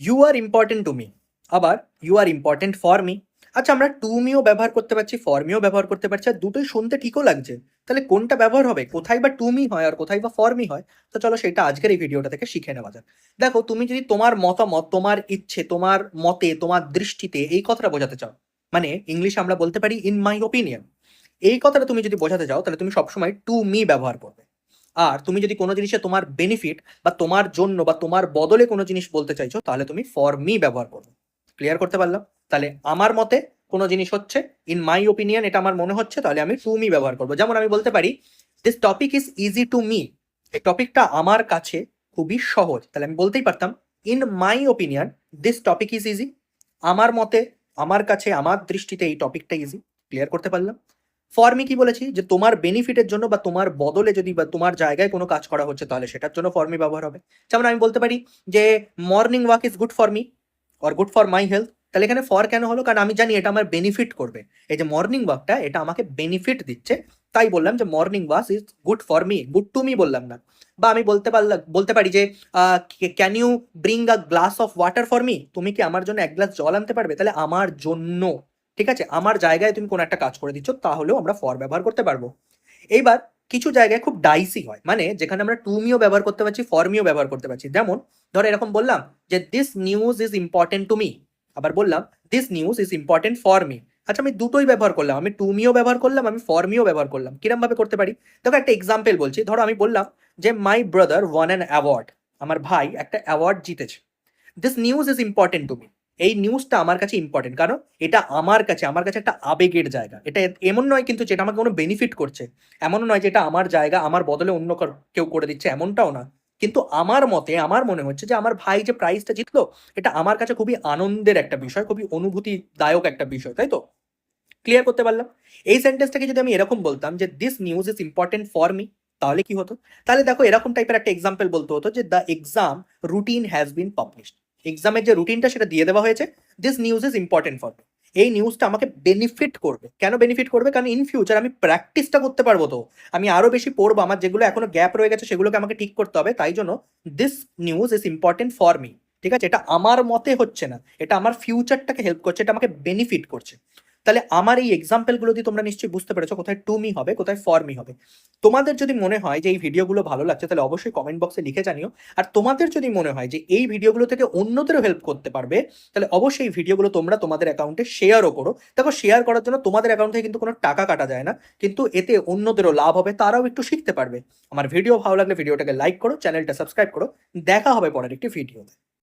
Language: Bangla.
You are important to me, আবার you are important for me. আচ্ছা, আমরা টু মিও ব্যবহার করতে পারছি, ফর মিও ব্যবহার করতে পারছি, আর দুটোই শুনতে ঠিকও লাগছে। তাহলে কোনটা ব্যবহার হবে, কোথায় বা টু মি হয় আর কোথায় বা ফর মি হয়? তো চলো সেটা আজকের এই ভিডিওটা থেকে শিখে নেওয়া যাক। দেখো, তুমি যদি তোমার মতামত, তোমার ইচ্ছে, তোমার মতে, তোমার দৃষ্টিতে এই কথাটা বোঝাতে চাও, মানে ইংলিশে আমরা বলতে পারি ইন মাই ওপিনিয়ন, এই কথাটা তুমি যদি বোঝাতে চাও তাহলে তুমি সবসময় টু মি ব্যবহার করবে। আর তুমি যদি কোনো জিনিসে তোমার বেনিফিট বা তোমার জন্য বা তোমার বদলে কোনো জিনিস বলতে চাইছো তাহলে তুমি ফর মি ব্যবহার করবে। ক্লিয়ার করতে পারলাম? তাহলে আমার মতে কোনো জিনিস হচ্ছে, ইন মাই ওপিনিয়ন এটা আমার মনে হচ্ছে, তাহলে আমি টু মি ব্যবহার করবো। যেমন আমি বলতে পারি this topic is easy to me, এই টপিকটা আমার কাছে খুবই সহজ, তাহলে আমি বলতেই পারতাম in my opinion this topic is easy. আমার মতে, আমার কাছে, আমার দৃষ্টিতে এই টপিকটা ইজি। ক্লিয়ার করতে পারলাম? ফর মি কি বলেছি, যে তোমার বেনিফিটের জন্য বা তোমার বদলে যদি বা তোমার জায়গায় কোনো কাজ করা হচ্ছে তাহলে সেটার জন্য ফর মি ব্যবহার হবে। যেমন আমি বলতে পারি যে morning walk is good for me or good for my health. তাহলে এখানে ফর কেন হলো? কারণ আমি জানি এটা আমার বেনিফিট করবে। এই যে মর্নিং ওয়াকটা, এটা আমাকে বেনিফিট দিচ্ছে, তাই বললাম যে morning walk is good for me, good to me বললাম না। বা আমি বলতে পারি যে can you bring a glass of water for me, তুমি কি আমার জন্য এক গ্লাস জল আনতে পারবে? তাহলে আমার জন্য, ঠিক আছে, আমার জায়গায় তুমি কোনো একটা কাজ করে দিচ্ছ, তাহলেও আমরা ফর ব্যবহার করতে পারবো। এইবার কিছু জায়গায় খুব ডাইসি হয়, মানে যেখানে আমরা টু মিও ব্যবহার করতে পারছি, ফর মিও ব্যবহার করতে পারছি। যেমন ধরো এরকম বললাম যে this news is important to me, আবার বললাম this news is important for me. আচ্ছা, আমি দুটোই ব্যবহার করলাম, আমি টু মিও ব্যবহার করলাম, আমি ফর মিও ব্যবহার করলাম। কিরম ভাবে করতে পারি? দেখো একটা এক্সাম্পল বলছি। ধরো আমি বললাম যে my brother one an award, আমার ভাই একটা অ্যাওয়ার্ড জিতেছে। This news is important to me, এই নিউজটা আমার কাছে ইম্পর্টেন্ট, কারণ এটা আমার কাছে একটা আবেগের জায়গা। এটা এমন নয় কিন্তু যেটা আমাকে কোনো বেনিফিট করছে, এমনও নয় যেটা আমার জায়গা আমার বদলে অন্য কেউ করে দিচ্ছে, এমনটাও না। কিন্তু আমার মতে, আমার মনে হচ্ছে যে আমার ভাই যে প্রাইজটা জিতলো, এটা আমার কাছে খুবই আনন্দের একটা বিষয়, খুবই অনুভূতিদায়ক একটা বিষয়, তাই তো? ক্লিয়ার করতে পারলাম? এই সেন্টেন্সটাকে যদি আমি এরকম বলতাম যে this news is important for me, তাহলে কি হতো? তাহলে দেখো এরকম টাইপের একটা এক্সাম্পল বলতে হতো যে the exam routine has been published, এক্সামের যে রুটিনটা সেটা দিয়ে দেওয়া হয়েছে, this news is important for me, এই নিউজটা আমাকে বেনিফিট করবে। কেন বেনিফিট করবে? কারণ ইন ফিউচার আমি প্র্যাকটিসটা করতে পারবো, তো আমি আরো বেশি পড়বো, আমার যেগুলো এখনো গ্যাপ রয়ে গেছে সেগুলোকে আমাকে ঠিক করতে হবে, তাই জন্য this news is important for me. ঠিক আছে, এটা আমার মতে হচ্ছে না, এটা আমার ফিউচারটাকে হেল্প করছে, এটা আমাকে বেনিফিট করছে। তাহলে আমার এই এক্সাম্পলগুলো দিয়ে তোমরা নিশ্চয়ই বুঝতে পেরেছো কোথায় টু মি হবে, কোথায় ফর মি হবে। তোমাদের যদি মনে হয় যে এই ভিডিওগুলো ভালো লাগছে তাহলে অবশ্যই কমেন্ট বক্সে লিখে জানিও। আর তোমাদের যদি মনে হয় যে এই ভিডিওগুলো থেকে অন্যদেরও হেল্প করতে পারবে, তাহলে অবশ্যই এই ভিডিওগুলো তোমরা তোমাদের অ্যাকাউন্টে শেয়ারও করো। দেখো, শেয়ার করার জন্য তোমাদের অ্যাকাউন্ট থেকে কিন্তু কোনো টাকা কাটা যায় না, কিন্তু এতে অন্যদেরও লাভ হবে, তারাও একটু শিখতে পারবে। আমার ভিডিও ভালো লাগলে ভিডিওটাকে লাইক করো, চ্যানেলটা সাবস্ক্রাইব করো। দেখা হবে পরের একটি ভিডিওতে।